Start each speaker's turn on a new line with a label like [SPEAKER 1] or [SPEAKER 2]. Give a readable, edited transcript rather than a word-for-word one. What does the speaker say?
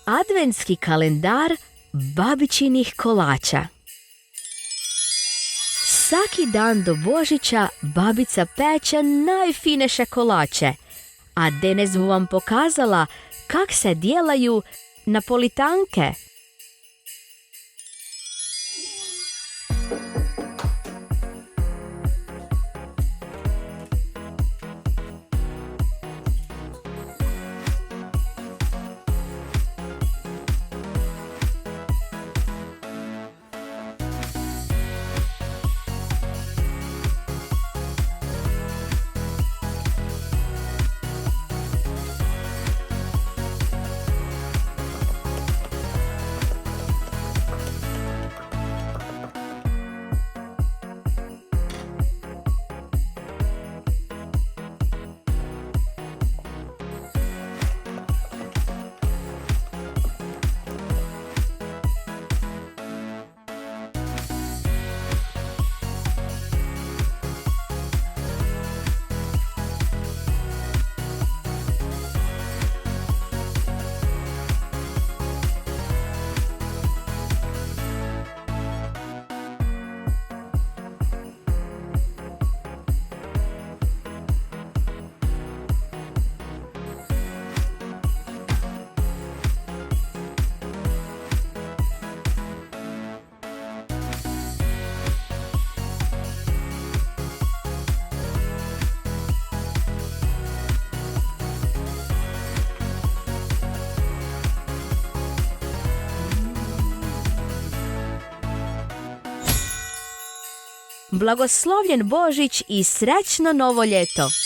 [SPEAKER 1] Adventski kalendar babičinih kolača. Svaki dan do Božića babica peče najfineše kolače, a danas bu vam pokazala kak se djelaju napolitanke. Blagoslovljen Božić i srećno novo ljeto!